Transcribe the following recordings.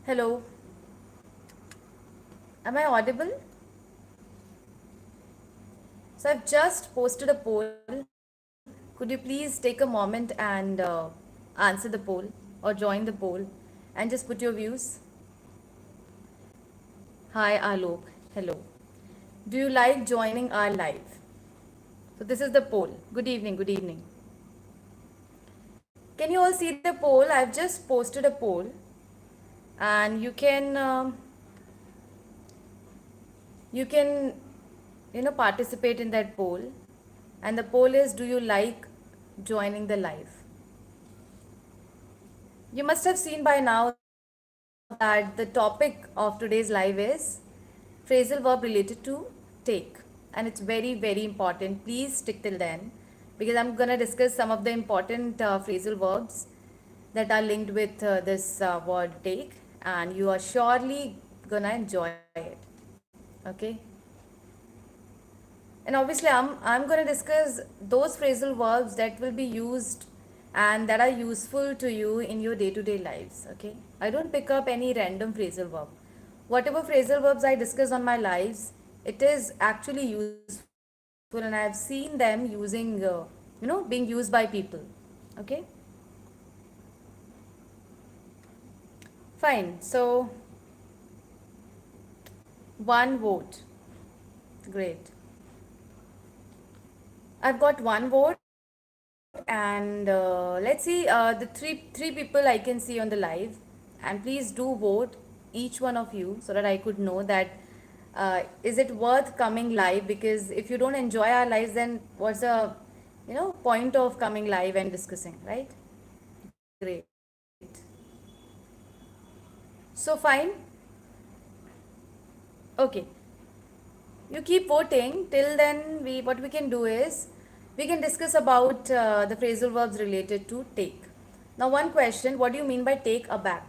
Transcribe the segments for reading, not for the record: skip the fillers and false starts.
Hello, am I audible? So I've just posted a poll. Could you please take a moment and answer the poll or join the poll and just put your views? Hi Alok, hello. Do you like joining our live? So this is the poll. Good evening, good evening. Can you all see the poll? I've just posted a poll and you can participate in that poll, and the poll is, do you like joining the live? You must have seen by now that the topic of today's live is phrasal verb related to take, and it's very very important. Please stick till then, because I'm going to discuss some of the important phrasal verbs that are linked with this word take, and you are surely going to enjoy it. Okay, and obviously I'm going to discuss those phrasal verbs that will be used and that are useful to you in your day to day lives. Okay, I don't pick up any random phrasal verb. Whatever phrasal verbs I discuss on my lives, it is actually useful, and I have seen them being used by people. Okay, fine. So one vote. Great. I've got one vote, and let's see the three people I can see on the live, and please do vote, each one of you, so that I could know that is it worth coming live. Because if you don't enjoy our lives, then what's the point of coming live and discussing, right? Great. So fine. Okay, you keep voting. Till then, we what we can do is we can discuss about the phrasal verbs related to take. Now one question, what do you mean by take aback?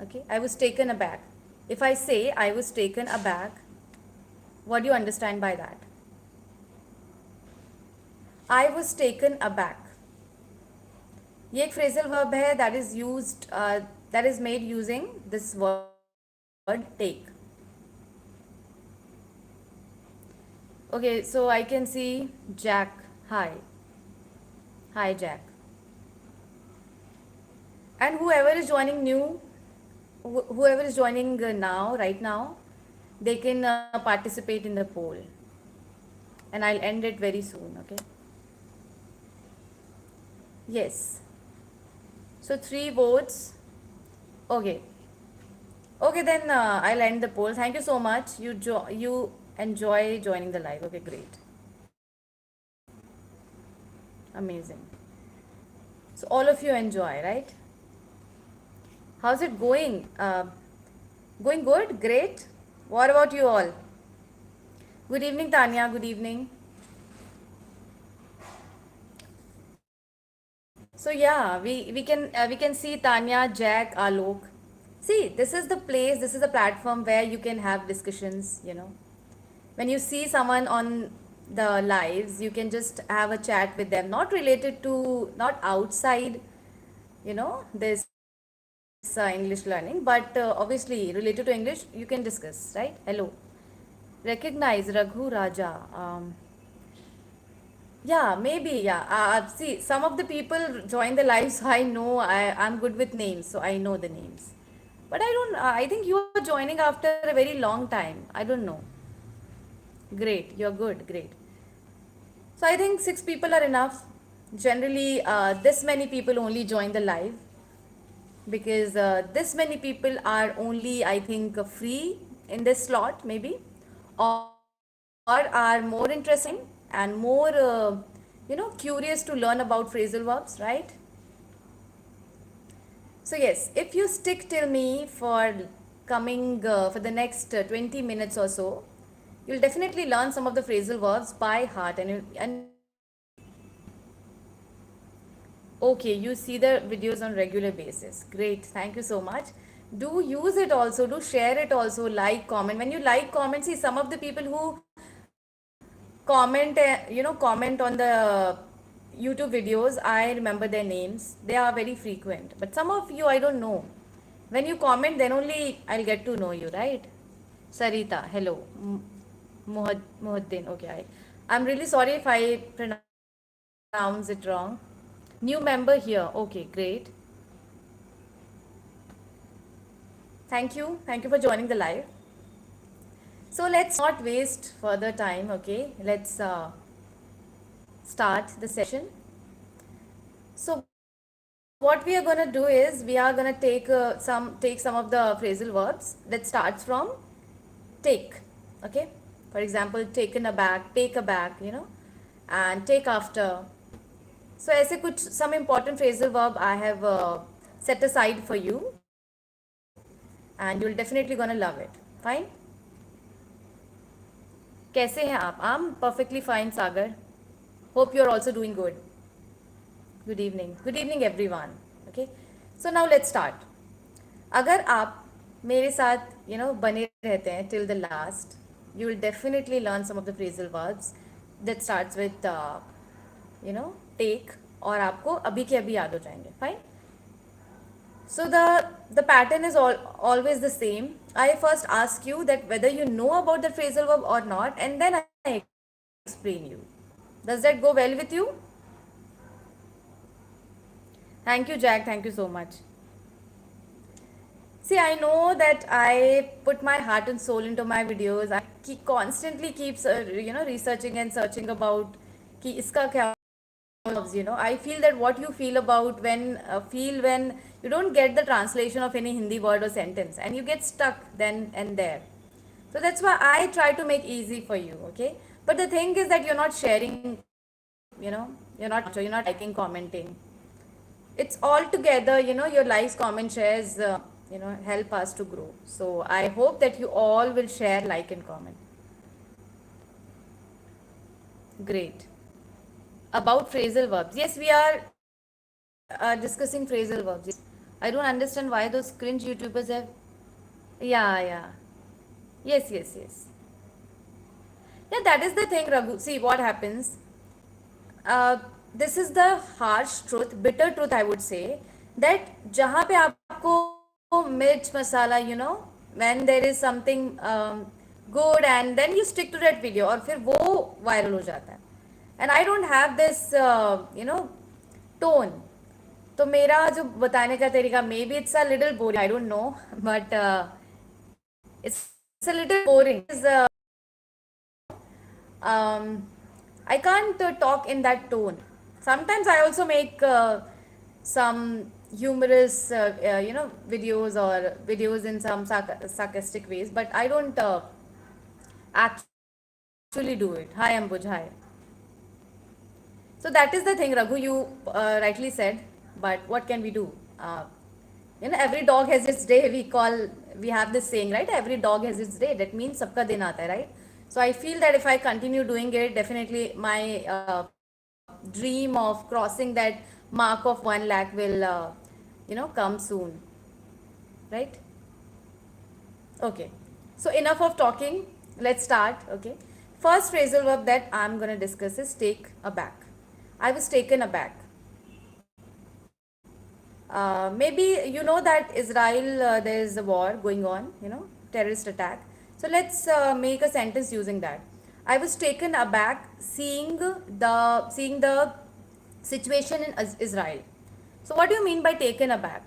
Okay, I was taken aback. If I say I was taken aback, what do you understand by that? I was taken aback. ये एक phrasal verb है that is made using this word take. Okay, so I can see Jack. Hi Jack. And whoever is joining new, whoever is joining now, right now, they can participate in the poll, and I'll end it very soon. Okay, yes, so 3 votes. Okay, okay, then I'll end the poll. Thank you so much. You enjoy joining the live. Okay, great, amazing. So all of you enjoy, right? How's it going? Going good? Great. What about you all? Good evening, Tanya. Good evening. So yeah, we can see Tanya, Jack, Alok. See, this is the place, this is the platform where you can have discussions. When you see someone on the lives, you can just have a chat with them, not related to, not outside, this English learning, but obviously related to English, you can discuss, right? Hello. Recognize Raghu Raja. Yeah, maybe. Yeah. See, some of the people join the live, so I know I'm good with names, so I know the names. But I don't, I think you are joining after a very long time. I don't know. Great. You're good. Great. So I think 6 people are enough. Generally, this many people only join the live because this many people are only, I think, free in this slot, maybe, or are more interesting and more curious to learn about phrasal verbs, right? So yes, if you stick till me for coming for the next 20 minutes or so, you'll definitely learn some of the phrasal verbs by heart, and okay, you see the videos on regular basis. Great, thank you so much. Do use it also, do share it also, like, comment. When you like, comment, see some of the people who comment, comment on the YouTube videos, I remember their names. They are very frequent. But some of you, I don't know. When you comment, then only I'll get to know you, right? Sarita, hello. Muhaddin, okay. I'm really sorry if I pronounce it wrong. New member here. Okay, great. Thank you. Thank you for joining the live. So let's not waste further time, okay? Let's start the session. So what we are going to do is we are going to take some of the phrasal verbs that starts from take, okay? For example, taken aback, take aback, and take after. So ऐसे कुछ some important phrasal verb I have set aside for you, and you'll definitely gonna love it. Fine? कैसे हैं आप? I'm perfectly fine, Sagar. Hope you're also doing good. Good evening. Good evening, everyone. Okay. So now let's start. अगर आप मेरे साथ बने रहते हैं till the last, you will definitely learn some of the phrasal verbs that starts with take, और आपको अभी के अभी याद हो जाएंगे. Fine. So the pattern is always the same. I first ask you that whether you know about the phrasal verb or not, and then I explain you. Does that go well with you? Thank you, Jack. Thank you so much. See, I know that I put my heart and soul into my videos. I constantly keeps researching and searching about कि इसका क्या verbs. I feel that what you feel about when you don't get the translation of any Hindi word or sentence and you get stuck then and there. So that's why I try to make easy for you, okay? But the thing is that you're not sharing, you're not liking, commenting. It's all together, your likes, comment, shares, help us to grow. So I hope that you all will share, like, and comment. Great. About phrasal verbs. Yes, we are discussing phrasal verbs. Yes. I don't understand why those cringe YouTubers have. Yeah, yeah. Yes, yes, yes. Yeah, that is the thing, Raghu. See what happens. This is the harsh truth, bitter truth, I would say, that जहाँ पे आपको मिर्च मसाला, when there is something good and then you stick to that video और फिर वो viral हो जाता है. And I don't have this, tone. तो मेरा जो बताने का तरीका, maybe it's a little boring, I don't know, but it's a little boring. I can't talk in that tone. Sometimes I also make some humorous, videos or videos in some sarcastic ways, but I don't actually do it. Hi, Ambuj, hi. So that is the thing, Raghu, you rightly said, but what can we do? Every dog has its day. We have this saying, right? Every dog has its day. That means sabka din aata hai, right? So I feel that if I continue doing it, definitely my dream of crossing that mark of 1 lakh will, come soon, right? Okay. So enough of talking. Let's start. Okay. First phrasal verb that I'm going to discuss is take aback. I was taken aback. Maybe you know that Israel, there is a war going on, terrorist attack. So let's make a sentence using that. I was taken aback seeing the situation in Israel. So what do you mean by taken aback?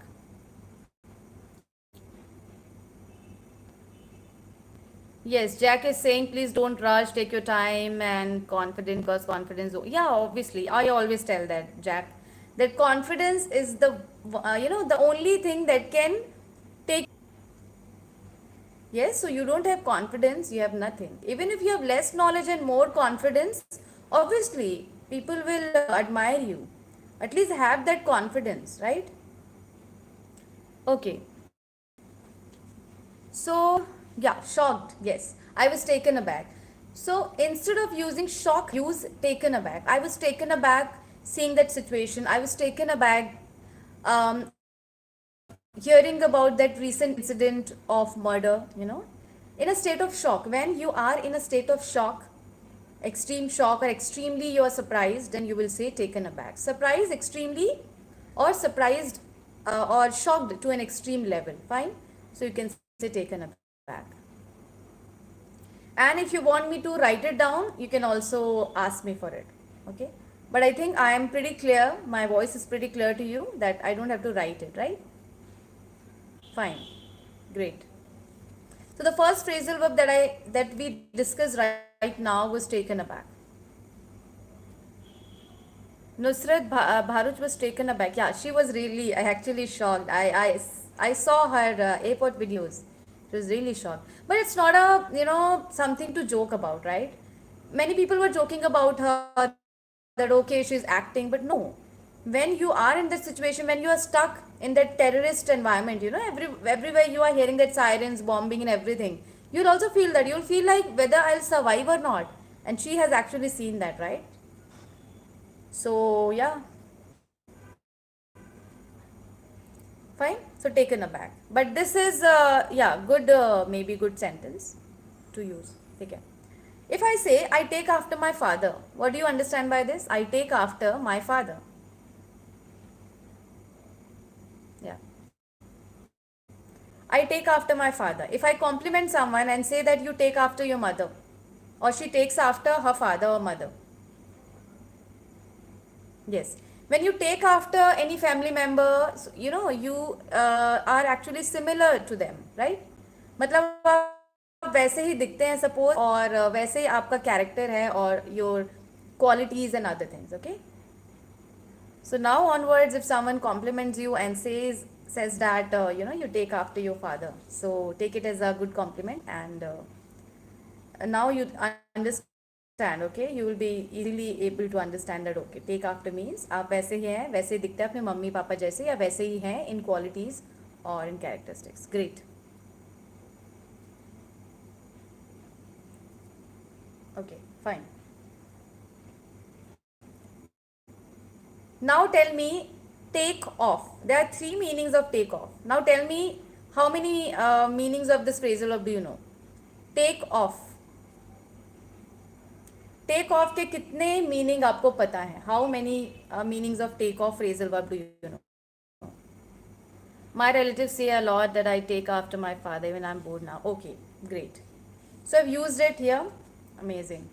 Yes, Jack is saying please don't rush, take your time and confident, because confidence. Yeah, obviously, I always tell that, Jack, that confidence is the only thing that can take. Yes, so you don't have confidence, you have nothing. Even if you have less knowledge and more confidence, obviously people will admire you. At least have that confidence, right? Okay. So, yeah, shocked. Yes, I was taken aback. So, instead of using shock, use taken aback. I was taken aback seeing that situation. I was taken aback um, hearing about that recent incident of murder, in a state of shock. When you are in a state of shock, extreme shock, or extremely you are surprised, then you will say taken aback. Surprised extremely, or surprised or shocked to an extreme level. Fine. So you can say taken aback. And if you want me to write it down, you can also ask me for it. Okay. But I think I am pretty clear. My voice is pretty clear to you that I don't have to write it, right? Fine. Great. So the first phrasal verb that we discussed right now was taken aback. Nusrat Bharuch was taken aback. Yeah, she was really actually shocked. I saw her airport videos. She was really shocked. But it's not something to joke about, right? Many people were joking about her that okay, she's acting, but no. When you are in that situation, when you are stuck in that terrorist environment, everywhere you are hearing that sirens, bombing, and everything, you'll also feel that. You'll feel like whether I'll survive or not. And she has actually seen that, right? So, yeah, fine. So, taken aback. But this is, yeah, good, maybe good sentence to use. Okay. If I say, I take after my father, what do you understand by this? I take after my father. Yeah. I take after my father. If I compliment someone and say that you take after your mother, or she takes after her father or mother. Yes. When you take after any family member, you are actually similar to them, right? मतलब आप वैसे ही दिखते हैं suppose, और वैसे ही आपका character है और your qualities and other things, okay? So now onwards, if someone compliments you and says that you take after your father, so take it as a good compliment, and now you understand, okay? You will be easily able to understand that, okay, take after means आप वैसे ही हैं, वैसे ही दिखते हैं अपने mummy papa जैसे, या वैसे ही हैं in qualities or in characteristics. Great. Okay, fine. Now tell me, take off. There are three meanings of take off. Now tell me, how many meanings of this phrasal verb do you know? Take off. Take off के कितने meaning आपको पता है? How many meanings of take off phrasal verb do you know? My relatives say a lot that I take after my father when I'm bored now. Okay, great. So I've used it here. Amazing.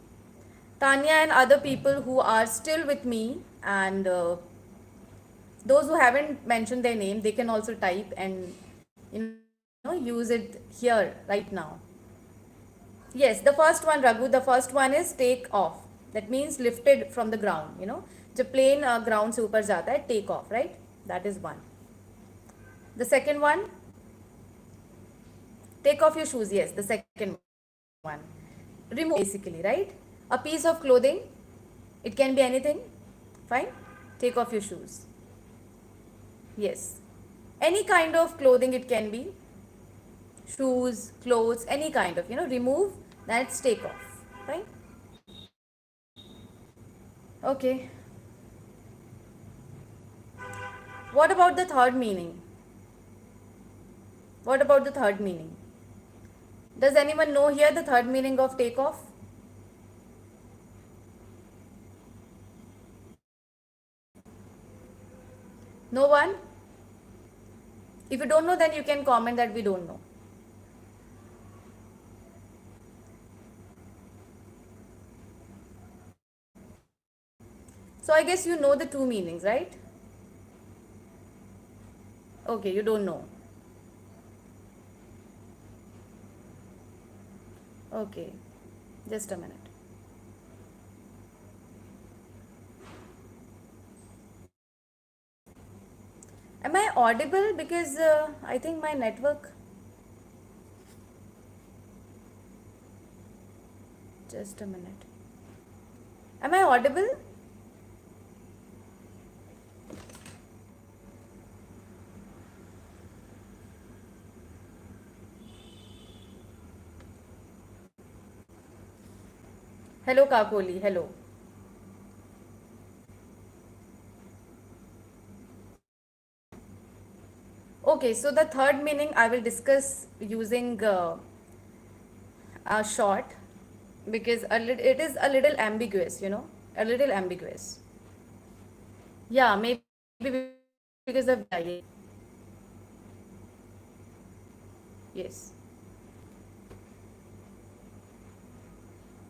Tanya and other people who are still with me, and those who haven't mentioned their name, they can also type and use it here right now. Yes, the first one, Raghu, the first one is take off. That means lifted from the ground, जब plane ground से ऊपर जाता है, take off, right? That is one. The second one, take off your shoes. Yes, the second one. Remove, basically, right? A piece of clothing, it can be anything. Fine? Take off your shoes. Yes. Any kind of clothing it can be. Shoes, clothes, any kind of, remove, that's take off. Fine? Okay. What about the third meaning? What about the third meaning? Does anyone know here the third meaning of take off? No one? If you don't know, then you can comment that we don't know. So I guess you know the two meanings, right? Okay, you don't know. Okay, just a minute. Am I audible? Because I think my network. Just a minute. Am I audible? Hello, Kakoli. Hello. Okay, so the third meaning I will discuss using a short. because it is a little ambiguous, a little ambiguous. Yeah, maybe because of yeah, yes.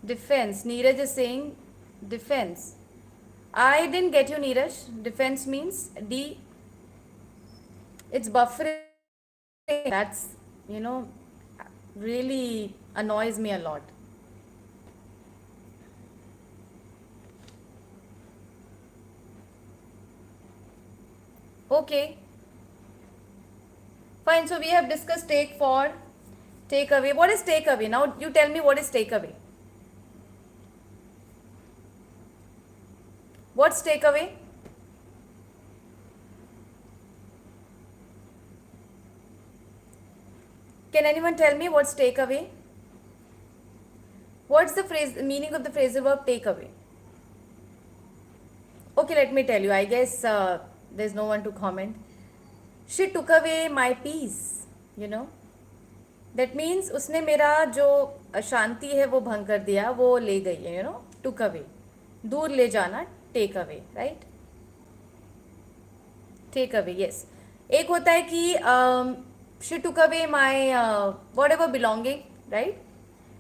Defense. Neeraj is saying defense. I didn't get you, Neeraj. Defense means D. It's buffering. That's, you know, really annoys me a lot. Okay, fine. So we have discussed take for, take away. What is take away? Now you tell me what is take away. What's take away? Can anyone tell me what's take away? What's the phrase, meaning of the phrasal verb take away? Okay, let me tell you. I guess there's no one to comment. She took away my peace, you know. That means उसने मेरा जो शांति है वो भंग कर दिया, वो ले गई है, took away. दूर ले जाना, take away, right? Take away, yes. एक होता है कि she took away my whatever belonging, right?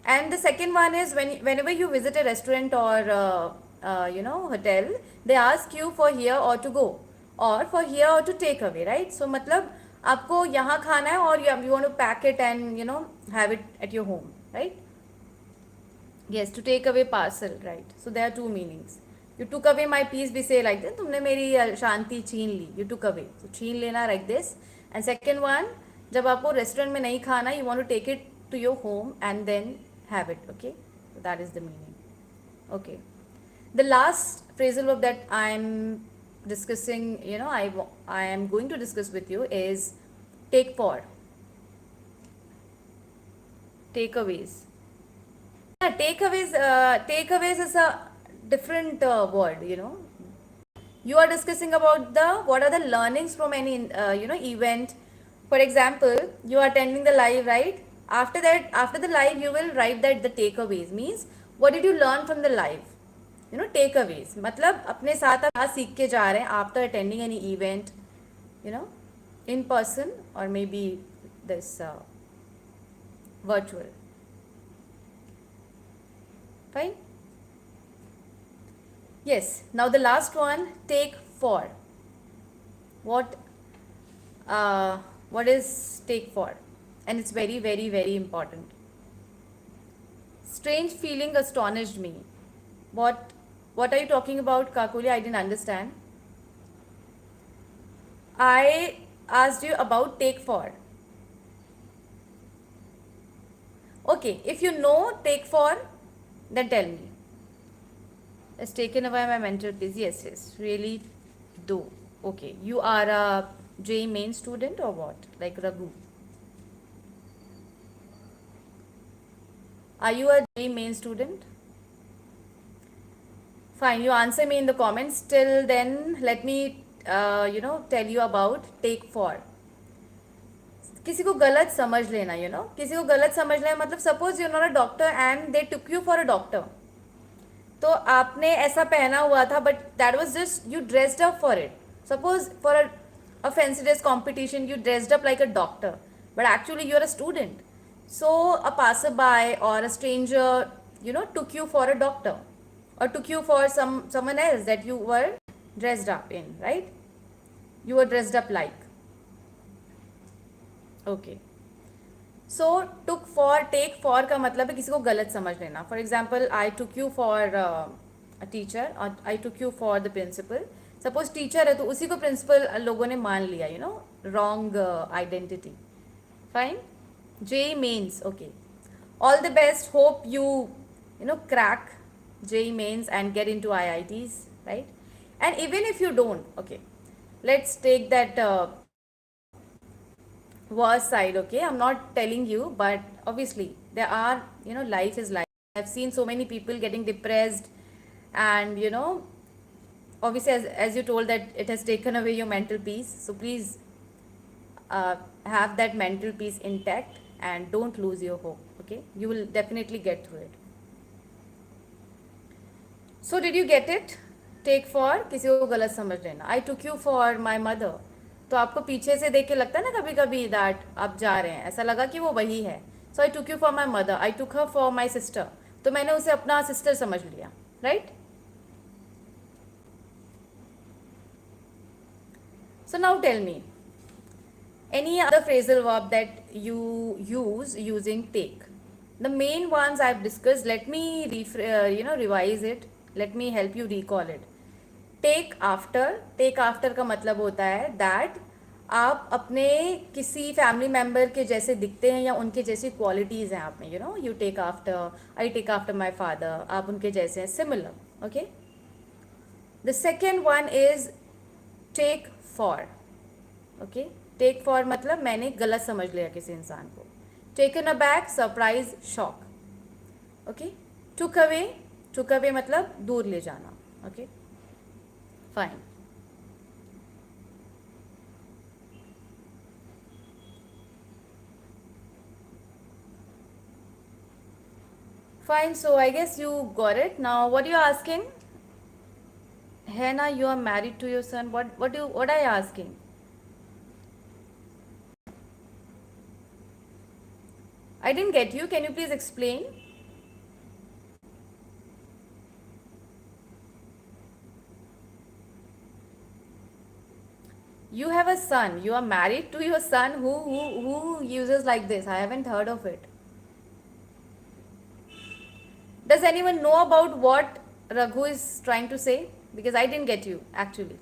And the second one is whenever you visit a restaurant or hotel, they ask you for here or to go or for here or to take away, right? So मतलब आपको यहाँ खाना है और you want to pack it and have it at your home, right? Yes, to take away parcel, right? So there are two meanings. You took away my peace, we say like this. तुमने मेरी शांति छीन ली. You took away. So छीन लेना like this. And second one, जब आपको restaurant में नहीं खाना, you want to take it to your home and then have it. Okay, so that is the meaning. Okay, the last phrasal verb that I'm discussing, I am going to discuss with you is take for. Takeaways. Yeah, takeaways is a different word. You are discussing about what are the learnings from any event. For example, you are attending the live, right? After that, after the live, you will write that the takeaways means what did you learn from the live. Takeaways मतलब अपने साथ आप क्या सीख के जा रहे हैं after attending any event, in person or maybe this virtual. Fine. Yes. Now the last one, take for. What is take for? And it's very, very, very important. Strange feeling astonished me. What are you talking about, Kakuli? I didn't understand. I asked you about take for. Okay, if you know take for, then tell me. It's taken away my mental peace. Yes, really do. Okay, you are a J main student or what? Like Raghu? Are you a J main student? Fine, you answer me in the comments. Till then, let me, tell you about take for. किसी को गलत समझ लेना, किसी को गलत समझ लेना मतलब suppose you not a doctor and they took you for a doctor. तो आपने ऐसा पहना हुआ था but that was just you dressed up for it. Suppose for a fancy dress competition you dressed up like a doctor but actually you are a student. So a passerby or a stranger, took you for a doctor or took you for someone else that you were dressed up in, right? You were dressed up like. Okay. So took for, take for का मतलब है किसी को गलत समझ लेना. For example, I took you for a teacher or I took you for the principal. Suppose teacher है तो उसी को principal लोगों ने मान लिया, wrong identity. Fine. J mains. Okay, all the best. Hope you crack J mains and get into IITs, right? And even if you don't, okay, let's take that worst side. Okay, I'm not telling you, but obviously there are, life is life. I've seen so many people getting depressed and obviously as you told that it has taken away your mental peace. So please have that mental peace intact and don't lose your hope. Okay, you will definitely get through it. So did you get it? Take for किसी को गलत समझ लेना. I took you for my mother. तो आपको पीछे से देख के लगता है ना कभी कभी दैट आप जा रहे हैं, ऐसा लगा कि वो वही है. So I took you for my mother, I took her for my sister. तो मैंने उसे अपना सिस्टर समझ लिया. Right? So now tell me any other phrasal verb that you use using take. The main ones I've discussed. Let me revise it. Let me help you recall it. Take after. Take after का मतलब होता है that आप अपने किसी family member के जैसे दिखते हैं या उनके जैसी क्वालिटीज़ हैं आप में. You take after. I take after my father. आप उनके जैसे हैं. Similar. Okay. The second one is take for. Okay. Take for मतलब मैंने गलत समझ लिया किसी इंसान को. Taken aback, surprise, shock. Okay. Took away. Took away मतलब दूर ले जाना. Okay. Fine. Fine, so I guess you got it. Now what are you asking? Hannah, you are married to your son. What are you asking? I didn't get you. Can you please explain? You have a son. You are married to your son. Who uses like this? I haven't heard of it. Does anyone know about what Raghu is trying to say? Because I didn't get you actually.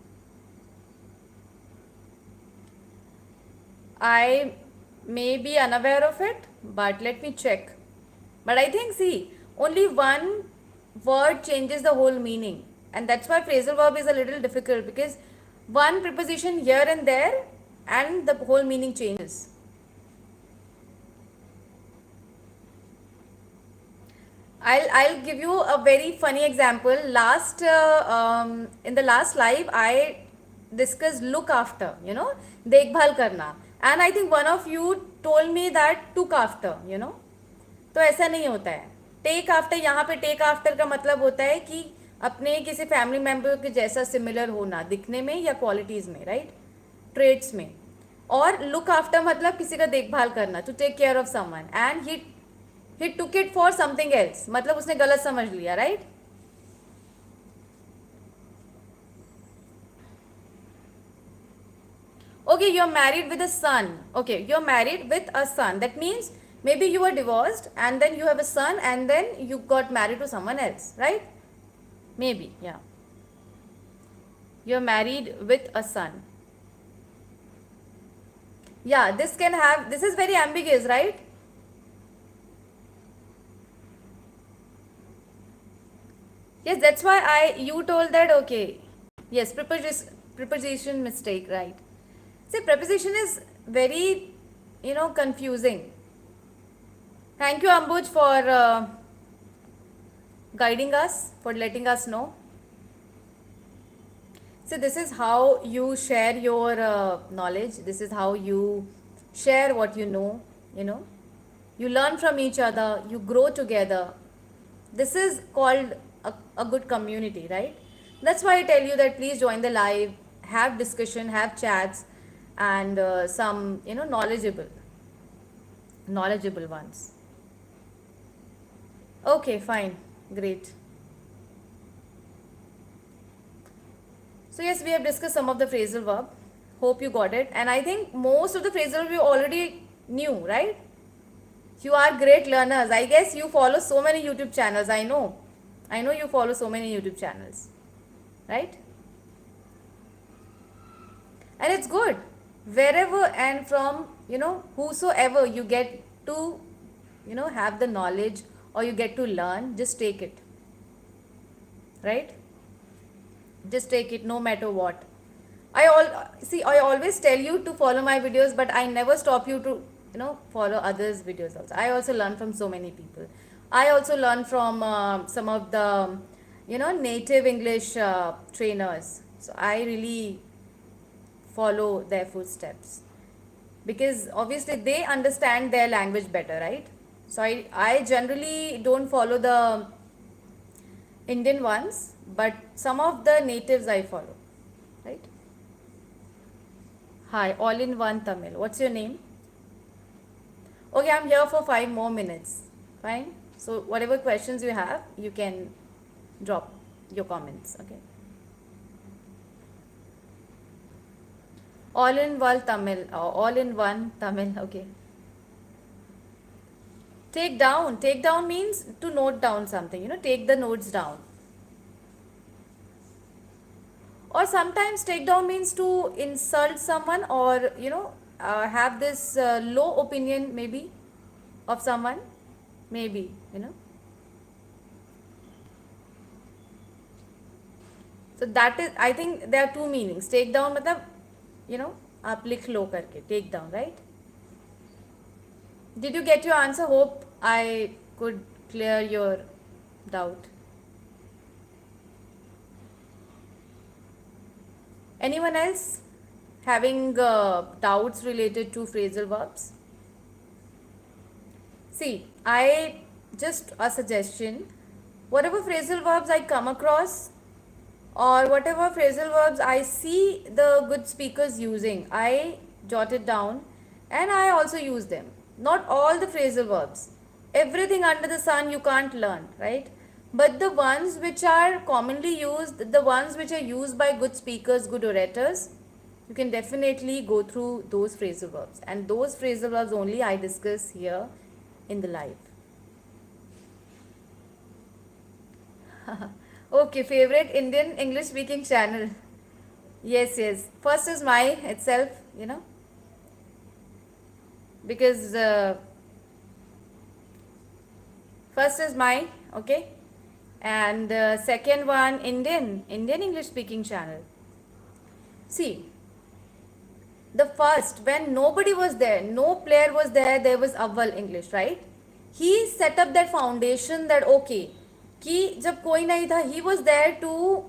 I may be unaware of it, but let me check. But I think, see, only one word changes the whole meaning. And that's why phrasal verb is a little difficult, because one preposition here and there and the whole meaning changes. I'll give you a very funny example. In the last live, I discussed look after, देखभाल करना. And I think one of you told me that took after. तो ऐसा नहीं होता है. Take after, यहाँ पे take after का मतलब होता है कि अपने किसी फैमिली मेम्बर के जैसा सिमिलर होना दिखने में या क्वालिटीज़ में. राइट? ट्रेड्स में. और लुक आफ्टर मतलब किसी का देखभाल करना, to take care of someone. And he took it for something else, मतलब उसने गलत समझ लिया. Right? Okay, you're married with a son. Okay, you're married with a son. That means maybe you were divorced and then you have a son and then you got married to someone else. Right? Maybe, yeah. You're married with a son. Yeah, this is very ambiguous, right? Yes, that's why you told that. Okay. Yes, preposition mistake, right? See, preposition is very, confusing. Thank you, Ambuj, for guiding us, for letting us know. So this is how you share your knowledge. This is how you share what you know. You learn from each other. You grow together. This is called a good community, right? That's why I tell you that please join the live, have discussion, have chats, and some knowledgeable ones. Okay, fine, great. So yes, we have discussed some of the phrasal verb. Hope you got it. And I think most of the phrasal you already knew, right? You are great learners. I guess you follow so many YouTube channels. I know you follow so many YouTube channels, right? And it's good. Wherever and from, whosoever you get to, have the knowledge or you get to learn, just take it. Right? Just take it no matter what. I always tell you to follow my videos, but I never stop you to, follow others' videos also. I also learn from so many people. I also learn from some of the, native English trainers. So I really follow their footsteps because obviously they understand their language better, right? So I generally don't follow the Indian ones, but some of the natives I follow, right? Hi, all in one Tamil. What's your name? Okay, I'm here for 5 more minutes. Fine. So whatever questions you have, you can drop your comments. Okay. All in one Tamil. All in one Tamil. Okay. Take down. Take down means to note down something. Take the notes down. Or sometimes take down means to insult someone, or have this low opinion maybe of someone, maybe. So that is, I think there are two meanings. Take down matlab, आप लिख लो करके, take down, right? Did you get your answer? Hope I could clear your doubt. Anyone else having doubts related to phrasal verbs? See, I just a suggestion. Whatever phrasal verbs I come across, or whatever phrasal verbs I see the good speakers using, I jot it down and I also use them. Not all the phrasal verbs. Everything under the sun you can't learn, right? But the ones which are commonly used, the ones which are used by good speakers, good orators, you can definitely go through those phrasal verbs. And those phrasal verbs only I discuss here in the live. Okay, favorite Indian English speaking channel. Yes, yes. First is my itself, because first is my, okay, and second one Indian English speaking channel. See, the first, when nobody was there, no player was there, there was Awal English, right? He set up that foundation that okay, कि जब कोई नहीं था, he was there to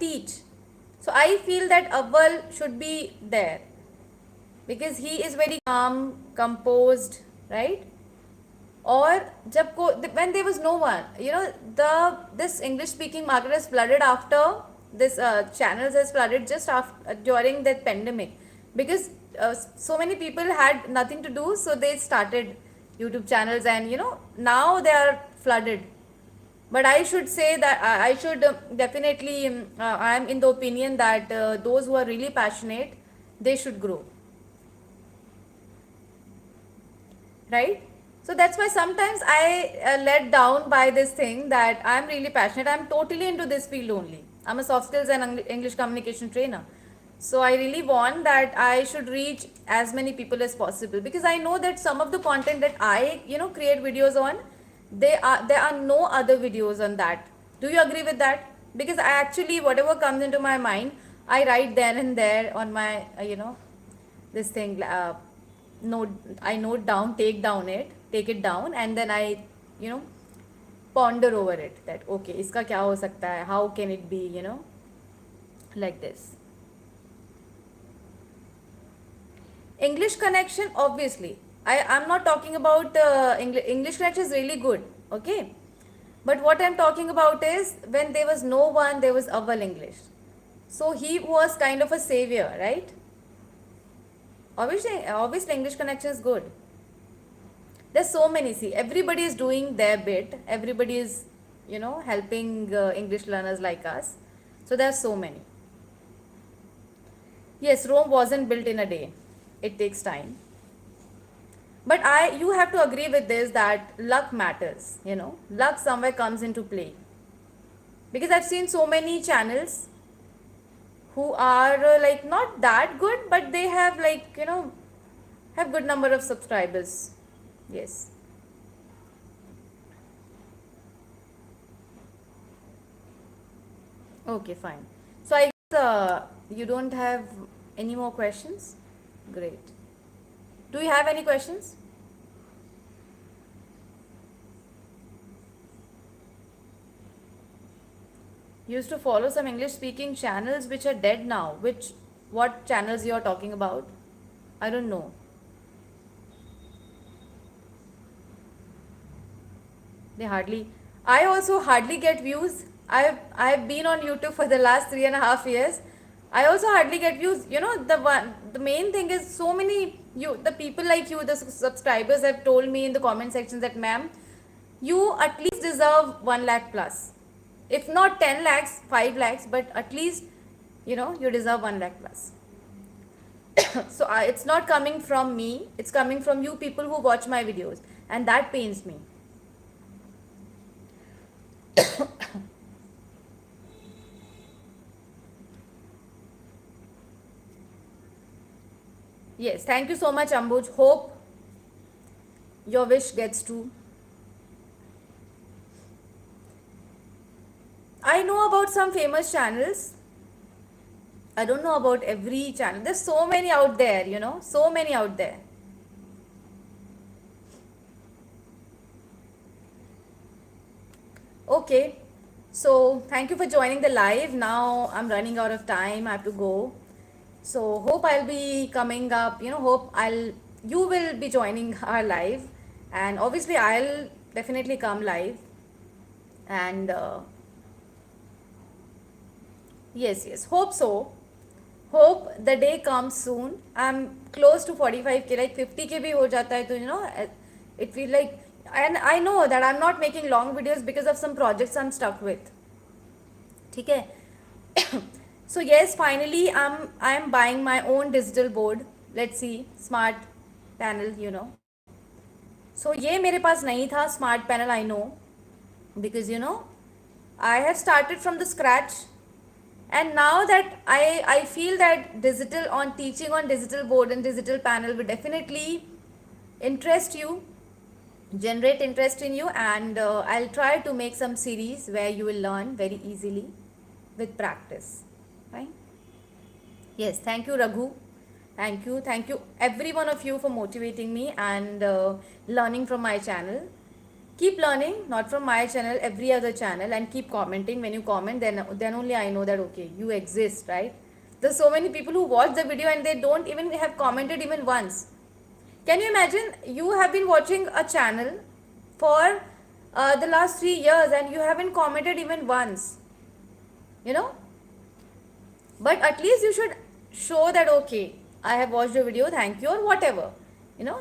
teach. So I feel that Awal should be there because he is very calm, composed, right? Or जब when there was no one, this English speaking market has flooded after this channels has flooded just after during that pandemic, because so many people had nothing to do, so they started YouTube channels, and now they are flooded. But I should say that I should definitely I am in the opinion that those who are really passionate, they should grow, right? So that's why sometimes I let down by this thing that I'm really passionate. I'm totally into this field only. I'm a soft skills and English communication trainer. So I really want that I should reach as many people as possible, because I know that some of the content that I create videos on, there are no other videos on that. Do you agree with that? Because I actually, whatever comes into my mind, I write then and there on my this thing, note, I note down, take it down, and then I you know ponder over it, that okay, iska kya ho sakta hai, how can it be, like this. English connection, obviously, I'm not talking about English connection is really good, okay, but what I'm talking about is when there was no one, there was Awal English, so he was kind of a savior, right? Obviously English connection is good. There's so many, see, everybody is doing their bit, everybody is helping English learners like us, so there's so many. Yes, Rome wasn't built in a day, it takes time, but you have to agree with this that luck matters, luck somewhere comes into play, because I've seen so many channels who are like not that good, but they have like have good number of subscribers. Yes. Okay, fine. So I guess you don't have any more questions? Great. Do you have any questions? You used to follow some English speaking channels which are dead now. What channels you are talking about? I don't know. They hardly. I also hardly get views. I've been on YouTube for the last 3.5 years. I also hardly get views. The main thing is so many the people like you, the subscribers have told me in the comment section that ma'am, you at least deserve 1 lakh plus. If not 10 lakhs, 5 lakhs, but at least you deserve 1 lakh plus. So it's not coming from me, it's coming from you people who watch my videos, and that pains me. Yes, thank you so much, Ambuj. Hope your wish gets true. I know about some famous channels. I don't know about every channel. There's so many out there, so many out there. Okay, so thank you for joining the live. Now I'm running out of time. I have to go. So hope I'll be coming up. Hope you will be joining our live, and obviously I'll definitely come live. And yes, yes, hope so. Hope the day comes soon. I'm close to 45K, like 50K bhi ho jata hai, to it feel like, and I know that I'm not making long videos because of some projects I'm stuck with. ठीक है. So yes, finally I'm buying my own digital board. Let's see, smart panel. So ये मेरे पास नहीं था smart panel, I know, because I have started from the scratch, and now that I feel that digital on teaching on digital board and digital panel will definitely interest you, generate interest in you, and I'll try to make some series where you will learn very easily with practice. Right? Yes, thank you, Raghu. Thank you, every one of you, for motivating me and learning from my channel. Keep learning, not from my channel, every other channel, and keep commenting. When you comment, then only I know that okay, you exist, right? There's so many people who watch the video and they don't even have commented even once. Can you imagine? You have been watching a channel for the last 3 years and you haven't commented even once. You know, but at least you should show that okay, I have watched the video, thank you, or whatever. you know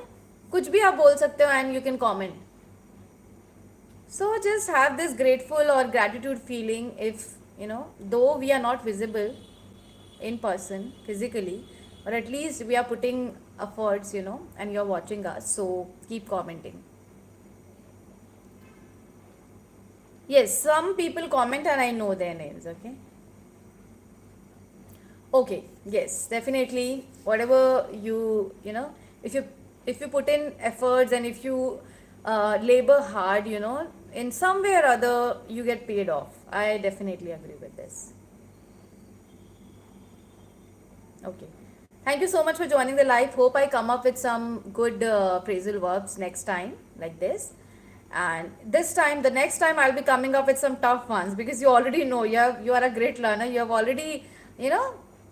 कुछ भी आप बोल सकते हो and you can comment. So just have this grateful or gratitude feeling, if though we are not visible in person physically, but at least we are putting efforts, and you're watching us, so keep commenting. Yes, some people comment and I know their names. Okay, yes, definitely. Whatever if you put in efforts, and if you labor hard, in some way or other you get paid off. I definitely agree with this. Okay, thank you so much for joining the live. Hope I come up with some good phrasal verbs next time like this. And the next time I'll be coming up with some tough ones, because you already know you are a great learner. You have already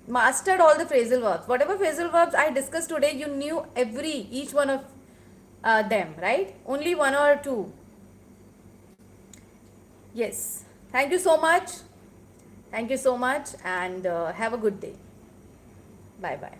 mastered all the phrasal verbs. Whatever phrasal verbs I discussed today, you knew each one of them, right? Only one or two. Yes. Thank you so much. Thank you so much, and have a good day. Bye bye.